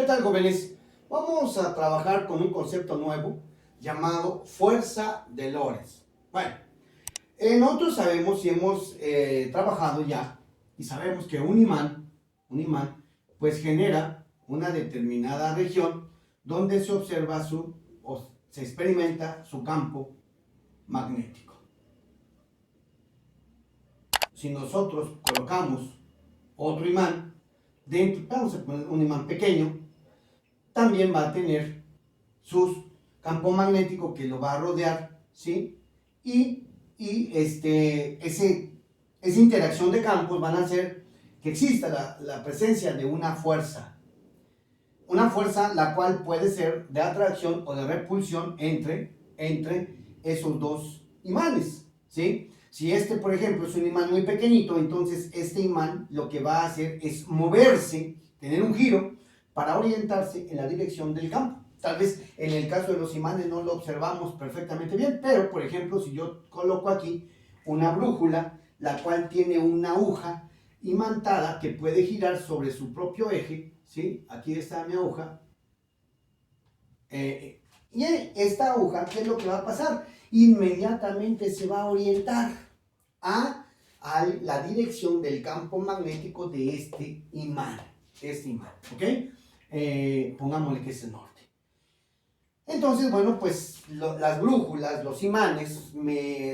¿Qué tal, jóvenes? Vamos a trabajar con un concepto nuevo llamado fuerza de Lorentz. Bueno, nosotros sabemos y hemos trabajado ya y sabemos que un imán, pues genera una determinada región donde se observa o se experimenta su campo magnético. Si nosotros colocamos otro imán dentro, vamos a poner un imán pequeño, también va a tener su campo magnético que lo va a rodear, ¿sí? Esa interacción de campos van a hacer que exista la presencia de una fuerza la cual puede ser de atracción o de repulsión entre esos dos imanes, ¿sí? Si este, por ejemplo, es un imán muy pequeñito, entonces este imán lo que va a hacer es moverse, tener un giro, para orientarse en la dirección del campo. Tal vez en el caso de los imanes no lo observamos perfectamente bien, pero por ejemplo, si yo coloco aquí una brújula, la cual tiene una aguja imantada que puede girar sobre su propio eje, ¿sí? Aquí está mi aguja. Y esta aguja, ¿qué es lo que va a pasar? Inmediatamente se va a orientar a la dirección del campo magnético de este imán, ¿ok? Pongámosle que es el norte. Entonces, bueno, pues las brújulas, los imanes,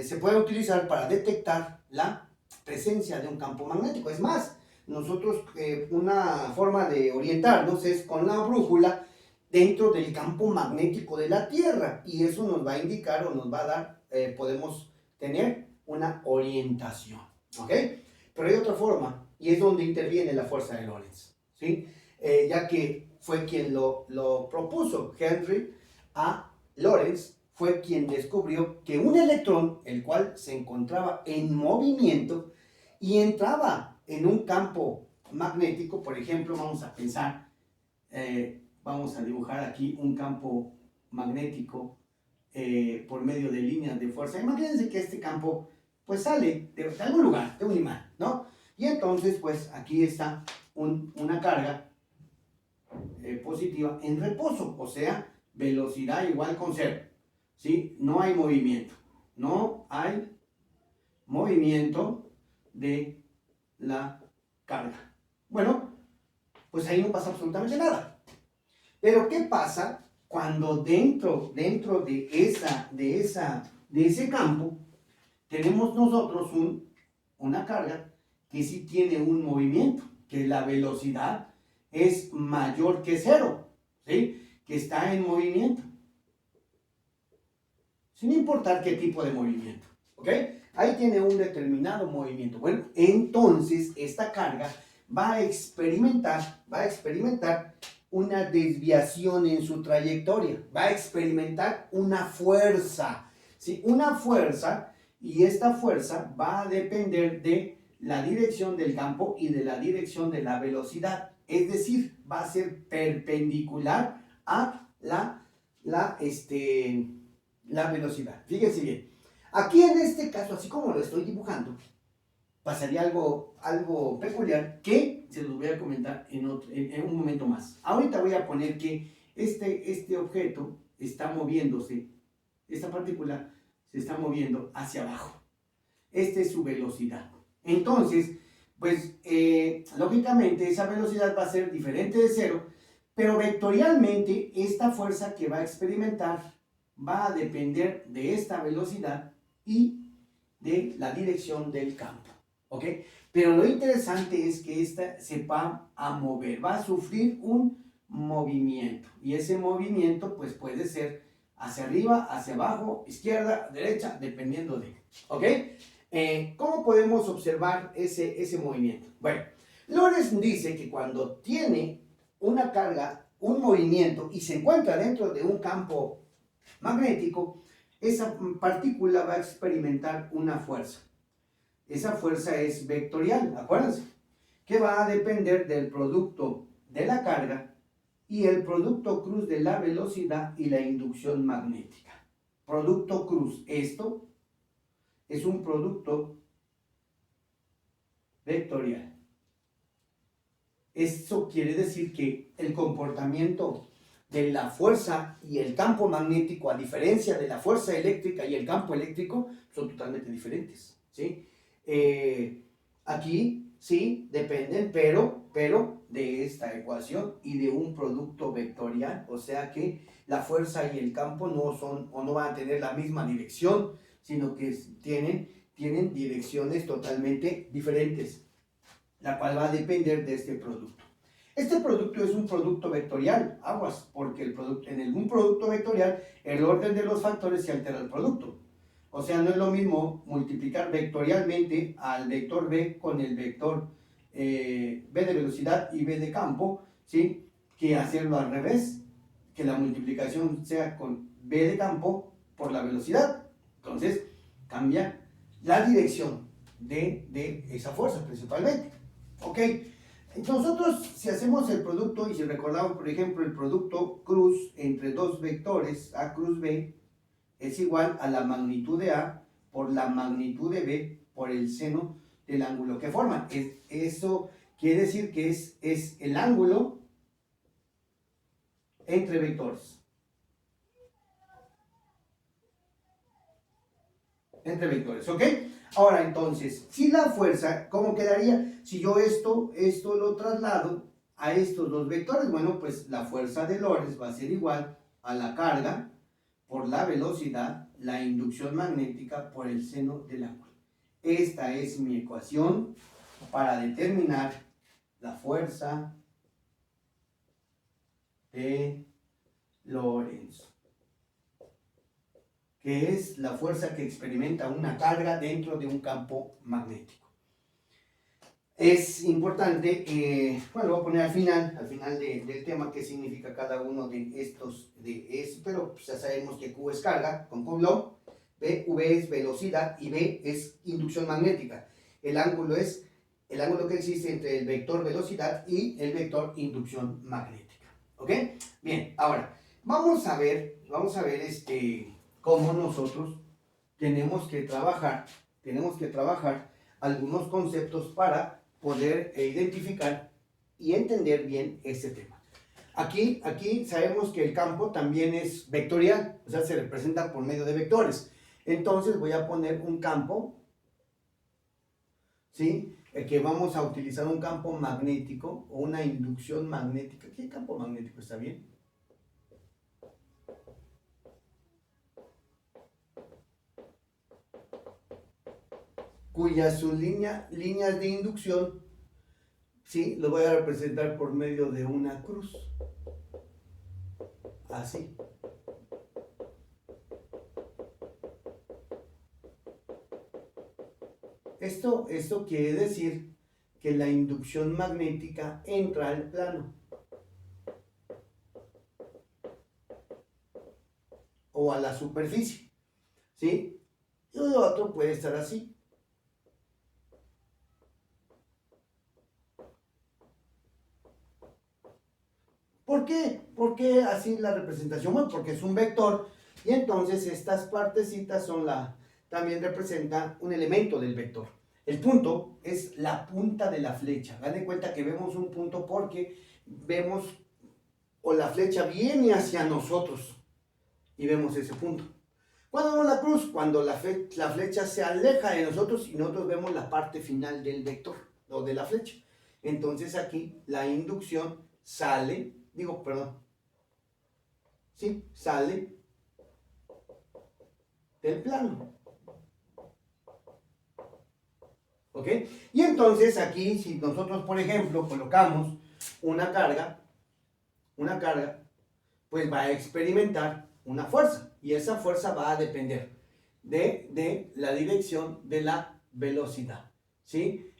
se pueden utilizar para detectar la presencia de un campo magnético. Es más, nosotros una forma de orientarnos es con la brújula dentro del campo magnético de la Tierra, y eso nos va a indicar o nos va a dar, podemos tener una orientación, ¿ok? Pero hay otra forma, y es donde interviene la fuerza de Lorentz, ¿sí? Ya que fue quien lo propuso. Henry A. Lorentz fue quien descubrió que un electrón, el cual se encontraba en movimiento y entraba en un campo magnético. Por ejemplo, vamos a pensar, vamos a dibujar aquí un campo magnético por medio de líneas de fuerza. Imagínense que este campo pues sale de algún lugar, de un imán, ¿no? Y entonces pues aquí está una carga positiva en reposo, o sea, velocidad igual con cero, ¿sí? No hay movimiento, no hay movimiento de la carga. Bueno, pues ahí no pasa absolutamente nada. Pero ¿qué pasa cuando dentro de ese campo tenemos nosotros una carga que sí tiene un movimiento, que la velocidad es mayor que cero, ¿sí? Que está en movimiento, sin importar qué tipo de movimiento, ¿ok? Ahí tiene un determinado movimiento. Bueno, entonces esta carga va a experimentar una desviación en su trayectoria, va a experimentar una fuerza, ¿sí? Una fuerza, y esta fuerza va a depender de la dirección del campo y de la dirección de la velocidad. Es decir, va a ser perpendicular a la velocidad. Fíjense bien. Aquí en este caso, así como lo estoy dibujando, pasaría algo peculiar que se los voy a comentar en un momento más. Ahorita voy a poner que este objeto está moviéndose, esta partícula se está moviendo hacia abajo. Esta es su velocidad. Entonces, pues lógicamente esa velocidad va a ser diferente de cero, pero vectorialmente esta fuerza que va a experimentar va a depender de esta velocidad y de la dirección del campo, ¿ok? Pero lo interesante es que esta se va a mover, va a sufrir un movimiento, y ese movimiento pues puede ser hacia arriba, hacia abajo, izquierda, derecha, dependiendo de, ¿ok? ¿Cómo podemos observar ese movimiento? Bueno, Lorentz dice que cuando tiene una carga, un movimiento, y se encuentra dentro de un campo magnético, esa partícula va a experimentar una fuerza. Esa fuerza es vectorial, acuérdense, que va a depender del producto de la carga y el producto cruz de la velocidad y la inducción magnética. Producto cruz, esto es un producto vectorial. Eso quiere decir que el comportamiento de la fuerza y el campo magnético, a diferencia de la fuerza eléctrica y el campo eléctrico, son totalmente diferentes, ¿sí? Aquí sí dependen, pero de esta ecuación y de un producto vectorial, o sea que la fuerza y el campo no son o no van a tener la misma dirección, sino que tienen direcciones totalmente diferentes, la cual va a depender de este producto. Este producto es un producto vectorial, aguas, porque en un producto vectorial el orden de los factores se altera al producto. O sea, no es lo mismo multiplicar vectorialmente al vector B con el vector B de velocidad y B de campo, ¿sí? Que hacerlo al revés, que la multiplicación sea con B de campo por la velocidad. Entonces, cambia la dirección de esa fuerza principalmente. ¿Ok? Nosotros, si hacemos el producto y si recordamos, por ejemplo, el producto cruz entre dos vectores, A cruz B, es igual a la magnitud de A por la magnitud de B por el seno del ángulo que forman. Eso quiere decir que es el ángulo entre vectores. Entre vectores, ¿ok? Ahora entonces, si la fuerza, ¿cómo quedaría? Si yo esto lo traslado a estos dos vectores, bueno, pues la fuerza de Lorentz va a ser igual a la carga por la velocidad, la inducción magnética por el seno del ángulo. Esta es mi ecuación para determinar la fuerza de Lorentz, que es la fuerza que experimenta una carga dentro de un campo magnético. Es importante, bueno, lo voy a poner al final del tema qué significa cada uno de estos, pero pues ya sabemos que Q es carga con Coulomb, V es velocidad y B es inducción magnética. El ángulo es el ángulo que existe entre el vector velocidad y el vector inducción magnética. ¿Ok? Bien, ahora, vamos a ver cómo nosotros tenemos que trabajar algunos conceptos para poder identificar y entender bien este tema. Aquí sabemos que el campo también es vectorial, o sea, se representa por medio de vectores. Entonces voy a poner un campo, ¿sí? Que vamos a utilizar un campo magnético o una inducción magnética. ¿Qué campo magnético está bien? Cuyas sus líneas de inducción, ¿sí? Lo voy a representar por medio de una cruz. Así. Esto quiere decir que la inducción magnética entra al plano o a la superficie, ¿sí? Y el otro puede estar así. ¿Por qué? ¿Por qué así la representación? Bueno, porque es un vector y entonces estas partecitas también representan un elemento del vector. El punto es la punta de la flecha. Dan de cuenta que vemos un punto porque vemos o la flecha viene hacia nosotros y vemos ese punto. ¿Cuándo vemos la cruz? Cuando la flecha se aleja de nosotros y nosotros vemos la parte final del vector o de la flecha. Entonces aquí la inducción sale del plano. ¿Ok? Y entonces aquí, si nosotros, por ejemplo, colocamos una carga, pues va a experimentar una fuerza. Y esa fuerza va a depender de la dirección de la velocidad. ¿Sí?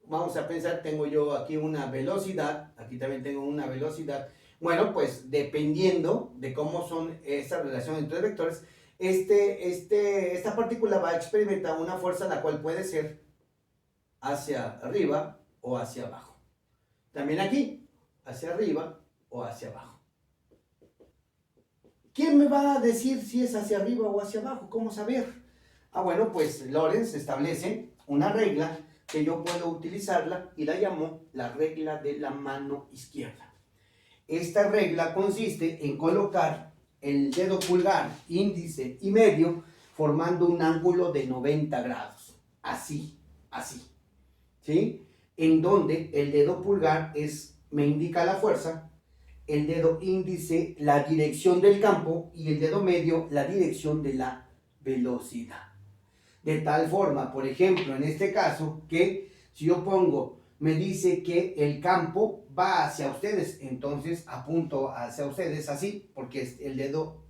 Vamos a pensar, tengo yo aquí una velocidad, aquí también tengo una velocidad. Bueno, pues dependiendo de cómo son estas relaciones entre vectores, esta partícula va a experimentar una fuerza la cual puede ser hacia arriba o hacia abajo. También aquí, hacia arriba o hacia abajo. ¿Quién me va a decir si es hacia arriba o hacia abajo? ¿Cómo saber? Bueno, pues Lorentz establece una regla que yo puedo utilizarla y la llamo la regla de la mano izquierda. Esta regla consiste en colocar el dedo pulgar, índice y medio formando un ángulo de 90 grados. Así, así. ¿Sí? En donde el dedo pulgar me indica la fuerza, el dedo índice la dirección del campo y el dedo medio la dirección de la velocidad. De tal forma, por ejemplo, en este caso, que si yo pongo, me dice que el campo va hacia ustedes, entonces apunto hacia ustedes así, porque el dedo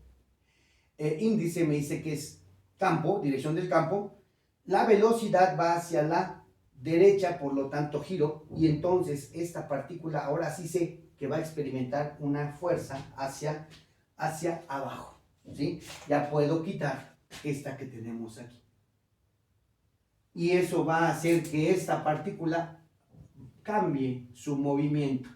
índice me dice que es campo, dirección del campo, la velocidad va hacia la derecha, por lo tanto giro, y entonces esta partícula ahora sí sé que va a experimentar una fuerza hacia abajo, ¿sí? Ya puedo quitar esta que tenemos aquí. Y eso va a hacer que esta partícula cambie su movimiento,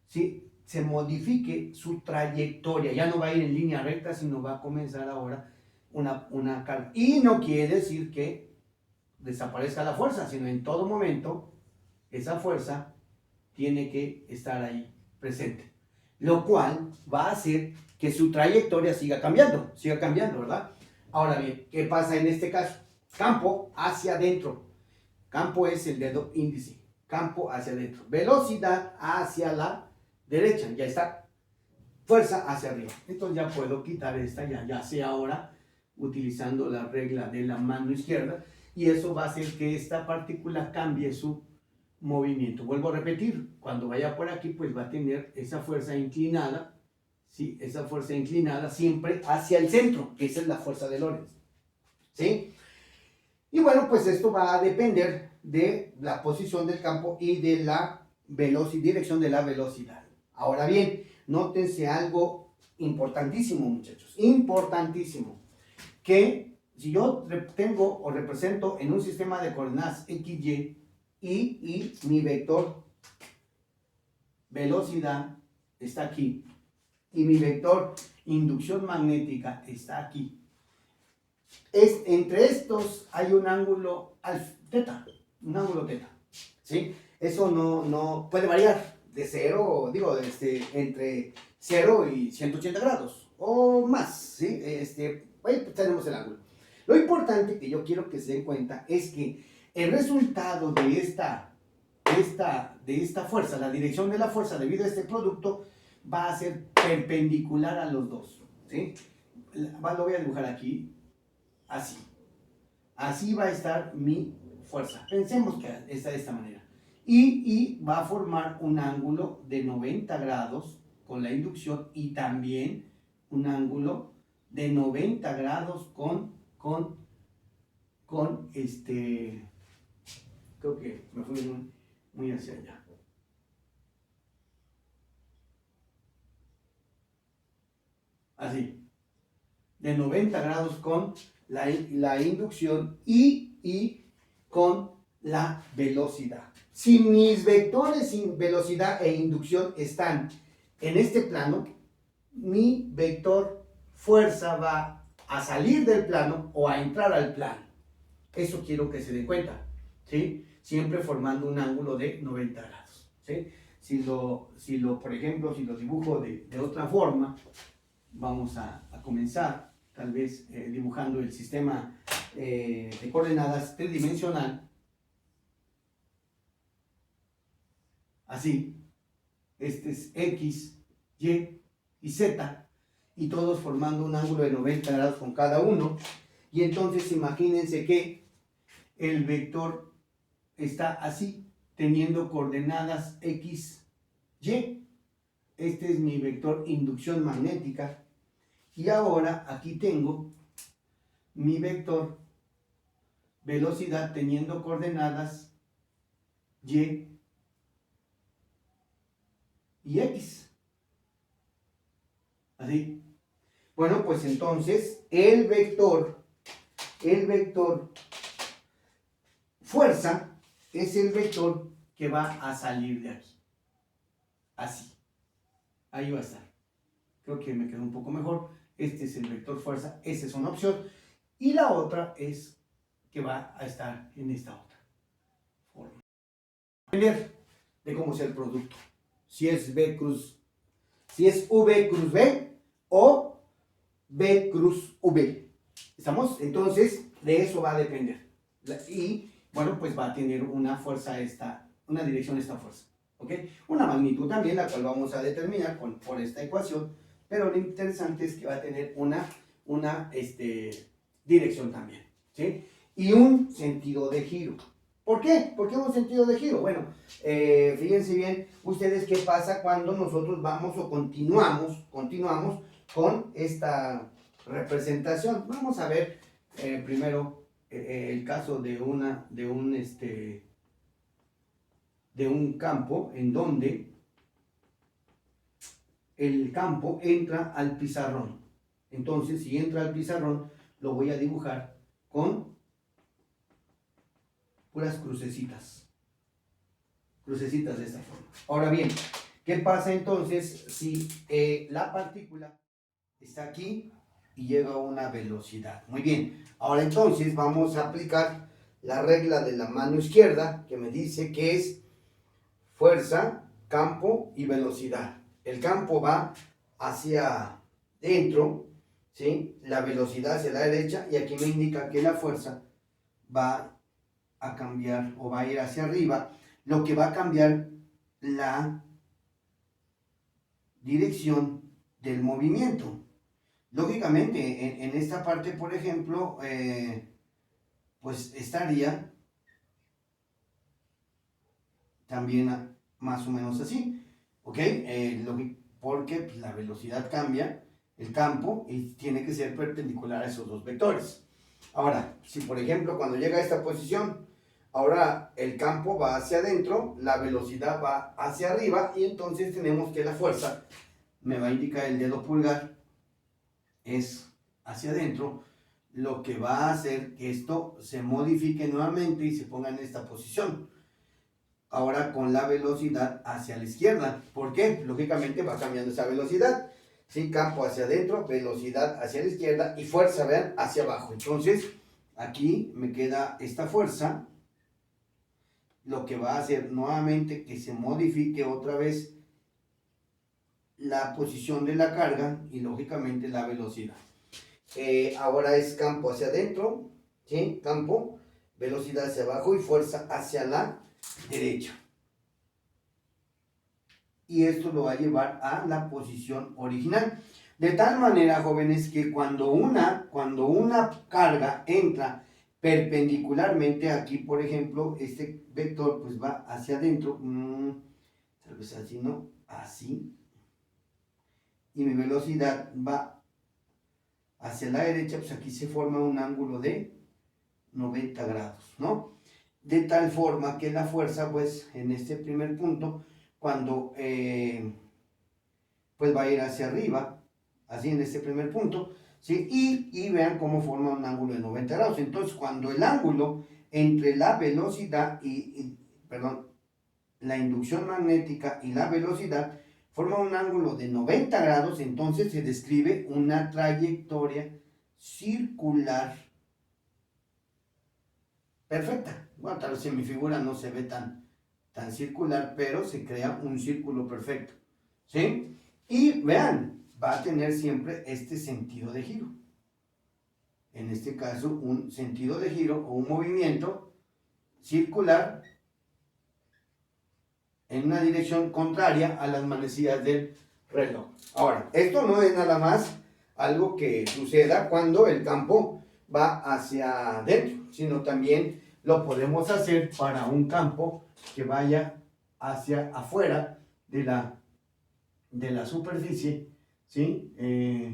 ¿sí? Se modifique su trayectoria, ya no va a ir en línea recta, sino va a comenzar ahora una carga. Y no quiere decir que desaparezca la fuerza, sino en todo momento esa fuerza tiene que estar ahí presente, lo cual va a hacer que su trayectoria siga cambiando, ¿verdad? Ahora bien, ¿qué pasa en este caso? Campo hacia adentro, campo es el dedo índice, campo hacia adentro, velocidad hacia la derecha, ya está, fuerza hacia arriba. Entonces ya puedo quitar esta, ya sea ahora utilizando la regla de la mano izquierda, y eso va a hacer que esta partícula cambie su movimiento. Vuelvo a repetir, cuando vaya por aquí, pues va a tener esa fuerza inclinada, ¿sí? Esa fuerza inclinada siempre hacia el centro, que esa es la fuerza de Lorentz, ¿sí? Y bueno, pues esto va a depender de la posición del campo y de la dirección de la velocidad. Ahora bien, nótense algo importantísimo, muchachos, importantísimo, que si yo tengo o represento en un sistema de coordenadas XY y mi vector velocidad está aquí y mi vector inducción magnética está aquí, entre estos hay un ángulo teta, ¿sí? Eso no puede variar de 0, entre 0 y 180 grados o más, ¿sí? Ahí tenemos el ángulo. Lo importante que yo quiero que se den cuenta es que el resultado de esta fuerza, la dirección de la fuerza debido a este producto, va a ser perpendicular a los dos, ¿sí? Lo voy a dibujar aquí, así. Así va a estar mi fuerza. Pensemos que está de esta manera. Y va a formar un ángulo de 90 grados con la inducción y también un ángulo de 90 grados con creo que me fui muy hacia allá. Así, de 90 grados con la inducción y con la velocidad. Si mis vectores sin velocidad e inducción están en este plano, mi vector fuerza va a salir del plano o a entrar al plano. Eso quiero que se den cuenta, ¿sí? Siempre formando un ángulo de 90 grados, ¿sí? Por ejemplo, si lo dibujo de otra forma, vamos a comenzar tal vez dibujando el sistema de coordenadas tridimensional, así. Este es X, Y y Z, y todos formando un ángulo de 90 grados con cada uno. Y entonces imagínense que el vector está así, teniendo coordenadas X, Y. Este es mi vector inducción magnética. Y ahora aquí tengo mi vector velocidad teniendo coordenadas Y y X. Así. Bueno, pues entonces el vector fuerza es el vector que va a salir de aquí. Así. Ahí va a estar. Creo que me quedó un poco mejor. Este es el vector fuerza. Esa es una opción. Y la otra es que va a estar en esta otra depender de cómo sea el producto. Si es V cruz B o B cruz V. ¿Estamos? Entonces, de eso va a depender. Y, bueno, pues va a tener una fuerza una dirección esta fuerza. ¿Ok? Una magnitud también, la cual vamos a determinar por esta ecuación, pero lo interesante es que va a tener una dirección también. ¿Sí? Y un sentido de giro. ¿Por qué? ¿Por qué un sentido de giro? Bueno, fíjense bien ustedes qué pasa cuando nosotros vamos o continuamos con esta representación. Vamos a ver primero el caso de un campo en donde el campo entra al pizarrón. Entonces, si entra al pizarrón, lo voy a dibujar con puras crucecitas de esta forma. Ahora bien, ¿qué pasa entonces si la partícula está aquí y llega a una velocidad? Muy bien, ahora entonces vamos a aplicar la regla de la mano izquierda que me dice que es fuerza, campo y velocidad. El campo va hacia dentro, ¿sí? La velocidad hacia la derecha, y aquí me indica que la fuerza va a cambiar o va a ir hacia arriba, lo que va a cambiar la dirección del movimiento. Lógicamente, en esta parte, por ejemplo, pues estaría también más o menos así, ¿ok? Porque pues, la velocidad cambia, el campo, y tiene que ser perpendicular a esos dos vectores. Ahora, si por ejemplo cuando llega a esta posición, ahora el campo va hacia adentro, la velocidad va hacia arriba, y entonces tenemos que la fuerza, me va a indicar el dedo pulgar, es hacia adentro, lo que va a hacer que esto se modifique nuevamente y se ponga en esta posición. Ahora con la velocidad hacia la izquierda. ¿Por qué? Lógicamente va cambiando esa velocidad. ¿Sí? Campo hacia adentro, velocidad hacia la izquierda y fuerza, vean, hacia abajo. Entonces, aquí me queda esta fuerza, lo que va a hacer nuevamente que se modifique otra vez la posición de la carga y lógicamente la velocidad. Ahora es campo hacia adentro, ¿sí? Campo, velocidad hacia abajo y fuerza hacia la derecha. Y esto lo va a llevar a la posición original. De tal manera, jóvenes, que cuando una carga entra perpendicularmente aquí, por ejemplo, este vector pues va hacia adentro, tal vez así, ¿no? Así. Y mi velocidad va hacia la derecha, pues aquí se forma un ángulo de 90 grados, ¿no? De tal forma que la fuerza, pues, en este primer punto, cuando pues va a ir hacia arriba, así en este primer punto, ¿sí? Y vean cómo forma un ángulo de 90 grados. Entonces, cuando el ángulo entre la velocidad perdón, la inducción magnética y la velocidad forma un ángulo de 90 grados, entonces se describe una trayectoria circular perfecta. Bueno, tal vez en mi figura no se ve tan circular, pero se crea un círculo perfecto, ¿sí? Y vean, va a tener siempre este sentido de giro. En este caso, un sentido de giro o un movimiento circular en una dirección contraria a las manecillas del reloj. Ahora, esto no es nada más algo que suceda cuando el campo va hacia adentro, sino también lo podemos hacer para un campo que vaya hacia afuera de la superficie, ¿sí?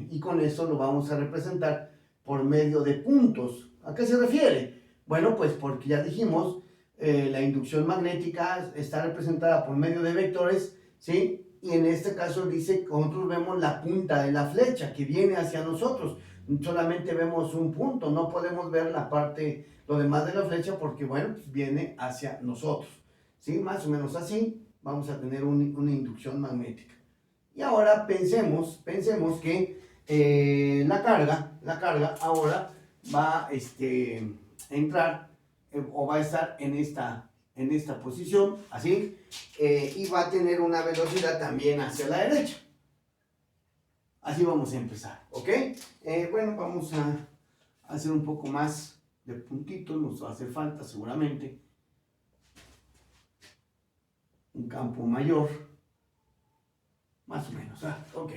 Y con esto lo vamos a representar por medio de puntos. ¿A qué se refiere? Bueno, pues porque ya dijimos, la inducción magnética está representada por medio de vectores, ¿sí? Y en este caso dice que nosotros vemos la punta de la flecha que viene hacia nosotros. Solamente vemos un punto, no podemos ver lo demás de la flecha porque, bueno, pues viene hacia nosotros, ¿sí? Más o menos así vamos a tener una inducción magnética. Y ahora pensemos que la carga ahora va a entrar o va a estar en esta en esta posición, así, y va a tener una velocidad también hacia la derecha. Así vamos a empezar, ¿ok? Bueno, vamos a hacer un poco más de puntitos, nos va a hacer falta seguramente un campo mayor, más o menos, ok.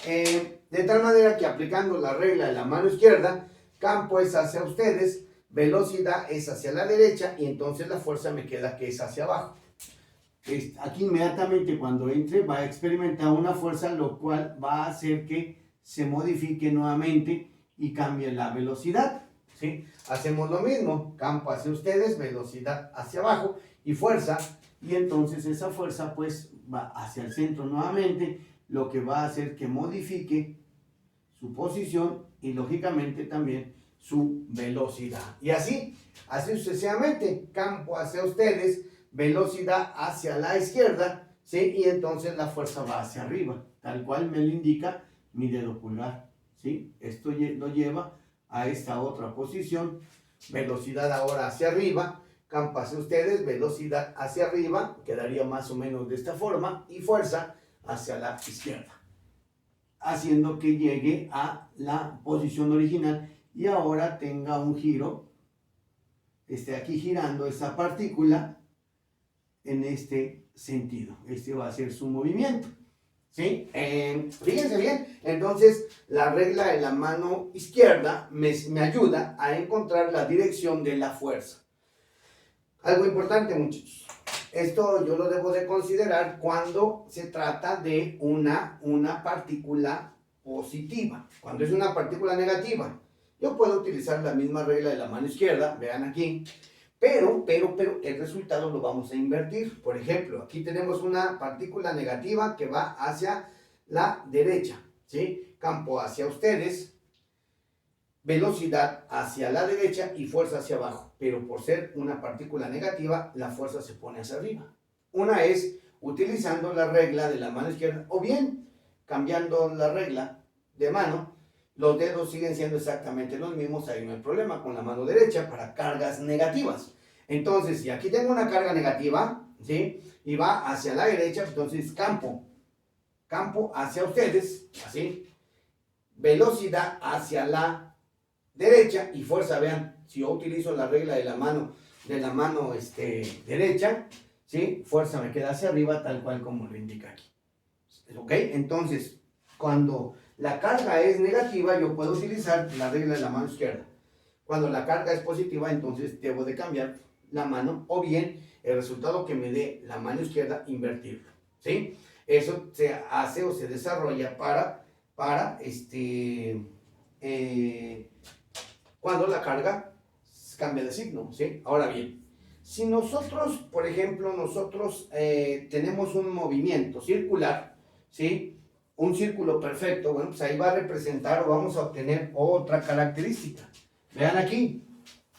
De tal manera que aplicando la regla de la mano izquierda, campo es hacia ustedes, velocidad es hacia la derecha y entonces la fuerza me queda que es hacia abajo. Aquí inmediatamente cuando entre va a experimentar una fuerza, lo cual va a hacer que se modifique nuevamente y cambie la velocidad, ¿sí? Hacemos lo mismo, campo hacia ustedes, velocidad hacia abajo y fuerza, y entonces esa fuerza pues va hacia el centro nuevamente, lo que va a hacer que modifique su posición y lógicamente también su velocidad. Y así sucesivamente, campo hacia ustedes, velocidad hacia la izquierda, ¿sí? Y entonces la fuerza va hacia arriba, tal cual me lo indica mi dedo pulgar, ¿sí? Esto lo lleva a esta otra posición, velocidad ahora hacia arriba, campo hacia ustedes, velocidad hacia arriba, quedaría más o menos de esta forma, y fuerza hacia la izquierda, haciendo que llegue a la posición original y ahora tenga un giro, esté aquí girando esa partícula en este sentido. Este va a ser su movimiento, ¿sí? Fíjense bien, entonces la regla de la mano izquierda me ayuda a encontrar la dirección de la fuerza. Algo importante, muchachos, esto yo lo debo de considerar cuando se trata de una partícula positiva. Cuando es una partícula negativa, yo puedo utilizar la misma regla de la mano izquierda, vean aquí, pero el resultado lo vamos a invertir. Por ejemplo, aquí tenemos una partícula negativa que va hacia la derecha, ¿sí? Campo hacia ustedes, velocidad hacia la derecha y fuerza hacia abajo. Pero por ser una partícula negativa, la fuerza se pone hacia arriba. Una es utilizando la regla de la mano izquierda o bien cambiando la regla de mano. Los dedos siguen siendo exactamente los mismos, ahí no hay problema con la mano derecha para cargas negativas. Entonces, si aquí tengo una carga negativa, ¿sí? Y va hacia la derecha, entonces campo hacia ustedes, así, velocidad hacia la derecha y fuerza, vean, si yo utilizo la regla de la mano derecha, ¿sí? Fuerza me queda hacia arriba, tal cual como lo indica aquí. ¿Ok? Entonces, cuando la carga es negativa, yo puedo utilizar la regla de la mano izquierda. Cuando la carga es positiva, entonces debo de cambiar la mano, o bien el resultado que me dé la mano izquierda, invertirlo, ¿sí? Eso se hace o se desarrolla cuando la carga cambia de signo, ¿sí? Ahora bien, si nosotros, por ejemplo, tenemos un movimiento circular, ¿sí? Un círculo perfecto, bueno, pues ahí va a representar o vamos a obtener otra característica. Vean aquí,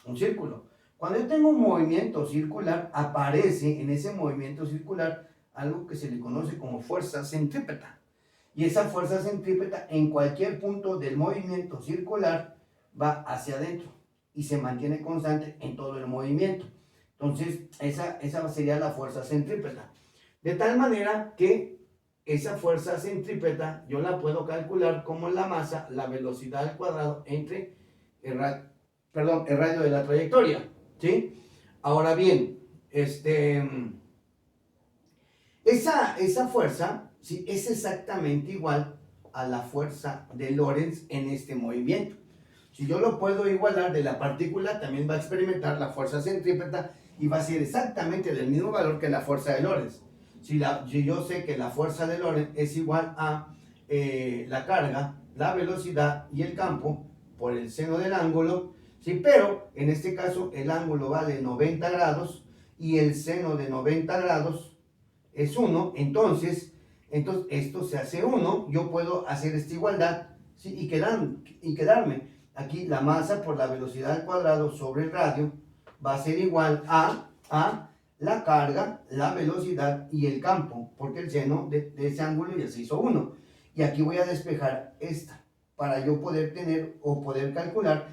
un círculo. Cuando yo tengo un movimiento circular, aparece en ese movimiento circular algo que se le conoce como fuerza centrípeta. Y esa fuerza centrípeta en cualquier punto del movimiento circular va hacia adentro y se mantiene constante en todo el movimiento. Entonces, esa sería la fuerza centrípeta. De tal manera que esa fuerza centrípeta yo la puedo calcular como la masa, la velocidad al cuadrado entre el radio de la trayectoria, ¿sí? Ahora bien, esa fuerza, ¿sí? Es exactamente igual a la fuerza de Lorentz en este movimiento. Si yo lo puedo igualar de la partícula, también va a experimentar la fuerza centrípeta y va a ser exactamente del mismo valor que la fuerza de Lorentz. Si yo sé que la fuerza de Lorentz es igual a la carga, la velocidad y el campo por el seno del ángulo, ¿sí? Pero en este caso el ángulo vale 90 grados y el seno de 90 grados es 1, entonces esto se hace 1, yo puedo hacer esta igualdad, ¿sí? y quedarme. Aquí la masa por la velocidad al cuadrado sobre el radio va a ser igual a la carga, la velocidad y el campo, porque el seno de ese ángulo ya se hizo 1. Y aquí voy a despejar esta, para yo poder tener o poder calcular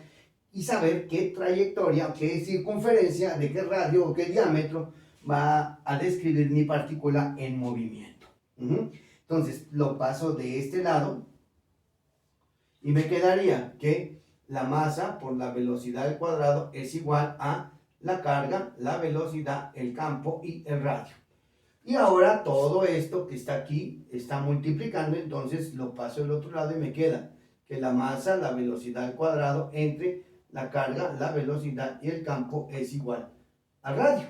y saber qué trayectoria, qué circunferencia, de qué radio o qué diámetro va a describir mi partícula en movimiento. Entonces lo paso de este lado y me quedaría que la masa por la velocidad al cuadrado es igual a la carga, la velocidad, el campo y el radio. Y ahora todo esto que está aquí está multiplicando, entonces lo paso del otro lado y me queda que la masa, la velocidad al cuadrado entre la carga, la velocidad y el campo es igual al radio.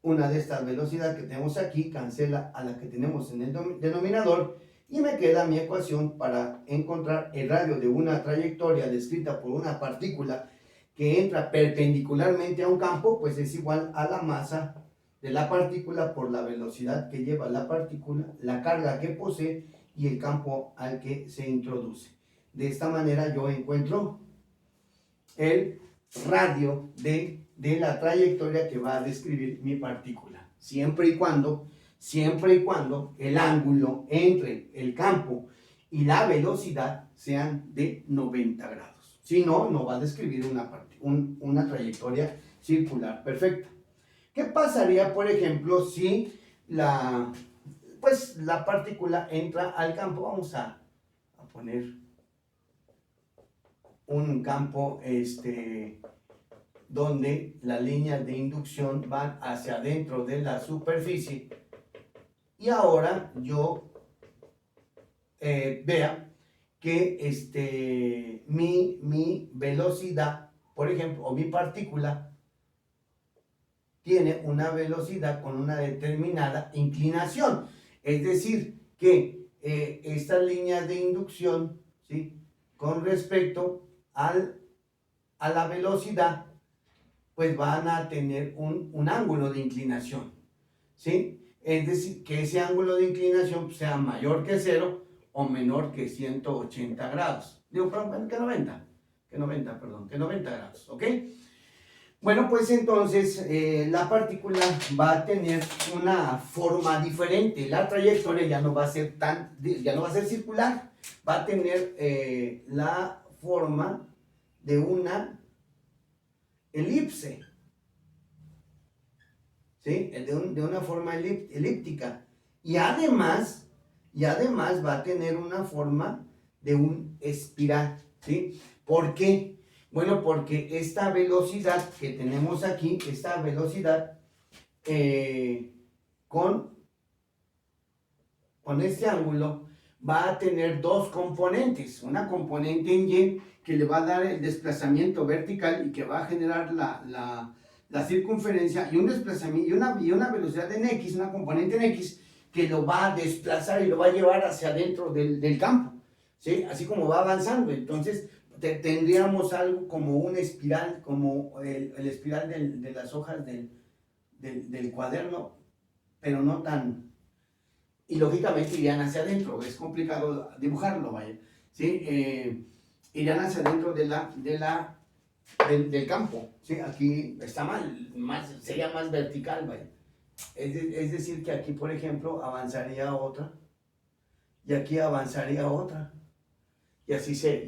Una de estas velocidades que tenemos aquí cancela a la que tenemos en el denominador y me queda mi ecuación para encontrar el radio de una trayectoria descrita por una partícula que entra perpendicularmente a un campo, pues es igual a la masa de la partícula por la velocidad que lleva la partícula, la carga que posee y el campo al que se introduce. De esta manera yo encuentro el radio de la trayectoria que va a describir mi partícula, siempre y cuando el ángulo entre el campo y la velocidad sean de 90 grados. Si no, no va a describir una trayectoria circular perfecta. ¿Qué pasaría, por ejemplo, si la partícula entra al campo? Vamos a poner un campo donde las líneas de inducción van hacia adentro de la superficie. Y ahora yo vea que mi velocidad, por ejemplo, o mi partícula, tiene una velocidad con una determinada inclinación. Es decir, que estas líneas de inducción, ¿sí?, con respecto a la velocidad, pues van a tener un ángulo de inclinación, ¿sí? Es decir, que ese ángulo de inclinación sea mayor que 0 o menor que 180 grados. Digo, perdón, que 90 grados, ¿ok? Bueno, pues entonces la partícula va a tener una forma diferente. La trayectoria ya no va a ser circular, va a tener la forma de una elipse, ¿sí? De una forma elíptica. Y además va a tener una forma de un espiral, ¿sí? ¿Por qué? Bueno, porque esta velocidad que tenemos aquí, esta velocidad con este ángulo va a tener dos componentes. Una componente en Y que le va a dar el desplazamiento vertical y que va a generar la circunferencia, y un desplazamiento y una velocidad en X, una componente en X que lo va a desplazar y lo va a llevar hacia adentro del campo, ¿sí? Así como va avanzando. Entonces tendríamos algo como una espiral, como el espiral de las hojas del cuaderno, pero no tan... Y lógicamente irían hacia adentro, es complicado dibujarlo, vaya, ¿sí? Irían hacia adentro del campo, ¿sí? Aquí está mal, sería más vertical, vaya. Es decir, que aquí, por ejemplo, avanzaría otra, y aquí avanzaría otra, y así se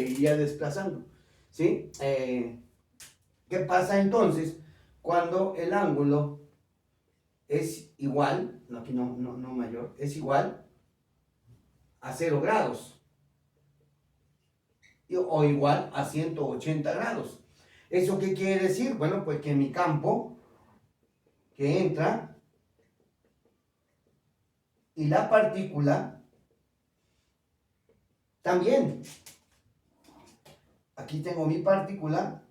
iría desplazando, ¿sí? ¿Qué pasa entonces cuando el ángulo es igual, aquí no mayor, es igual a 0 grados o igual a 180 grados? ¿Eso qué quiere decir? Bueno, pues que mi campo que entra y la partícula también. Aquí tengo mi partícula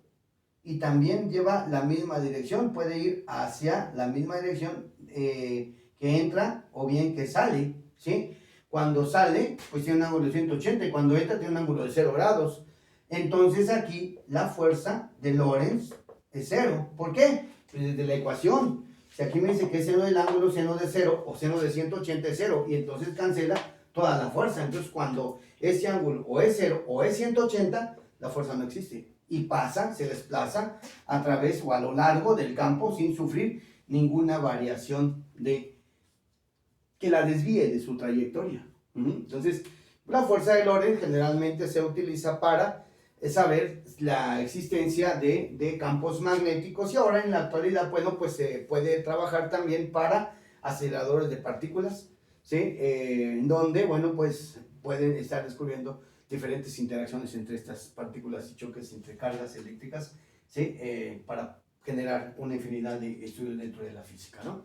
y también lleva la misma dirección, puede ir hacia la misma dirección que entra o bien que sale, ¿sí? Cuando sale, pues tiene un ángulo de 180 y cuando entra tiene un ángulo de 0 grados. Entonces aquí la fuerza de Lorentz es 0. ¿Por qué? Pues desde la ecuación. Si aquí me dice que es seno del ángulo, seno de 0 o seno de 180 es 0, y entonces cancela toda la fuerza. Entonces cuando ese ángulo o es 0 o es 180, la fuerza no existe. Y se desplaza a través o a lo largo del campo sin sufrir ninguna variación que la desvíe de su trayectoria. Entonces, la fuerza de Lorentz generalmente se utiliza para saber la existencia de campos magnéticos, y ahora en la actualidad, bueno, pues se puede trabajar también para aceleradores de partículas, ¿sí? En donde, bueno, pues pueden estar descubriendo diferentes interacciones entre estas partículas y choques entre cargas eléctricas, ¿sí? Para generar una infinidad de estudios dentro de la física, ¿no?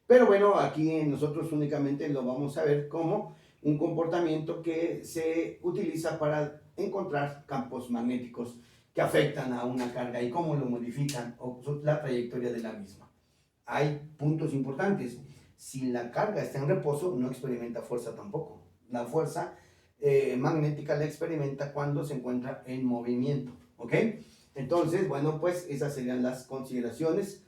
Pero bueno, aquí nosotros únicamente lo vamos a ver como un comportamiento que se utiliza para encontrar campos magnéticos que afectan a una carga y cómo lo modifican o la trayectoria de la misma. Hay puntos importantes. Si la carga está en reposo, no experimenta fuerza tampoco. La fuerza magnética la experimenta cuando se encuentra en movimiento, ¿ok? Entonces, bueno, pues esas serían las consideraciones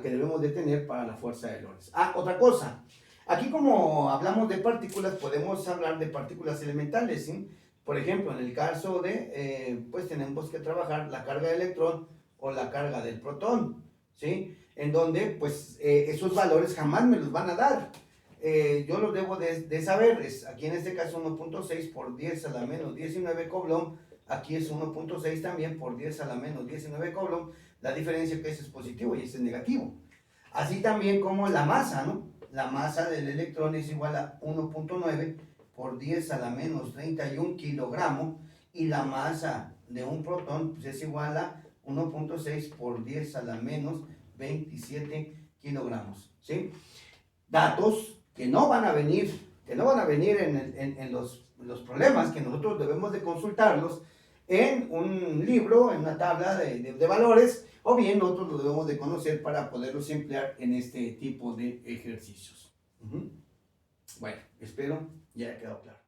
que debemos de tener para la fuerza de Lorentz. Otra cosa. Aquí, como hablamos de partículas, podemos hablar de partículas elementales, ¿sí? Por ejemplo, en el caso de, pues tenemos que trabajar la carga del electrón o la carga del protón, ¿sí? En donde, pues, esos valores jamás me los van a dar. Yo los debo de saber. Aquí en este caso 1.6 por 10 a la menos 19 Coulomb. Aquí es 1.6 también por 10 a la menos 19 Coulomb. La diferencia que ese es positivo y ese es negativo. Así también como la masa, ¿no? La masa del electrón es igual a 1.9 por 10 a la menos 31 kilogramos, y la masa de un protón pues, es igual a 1.6 por 10 a la menos 27 kilogramos, ¿sí? Datos que no van a venir en los problemas, que nosotros debemos de consultarlos en un libro, en una tabla de valores, o bien nosotros lo debemos de conocer para poderlos emplear en este tipo de ejercicios. Bueno, espero ya haya quedado claro.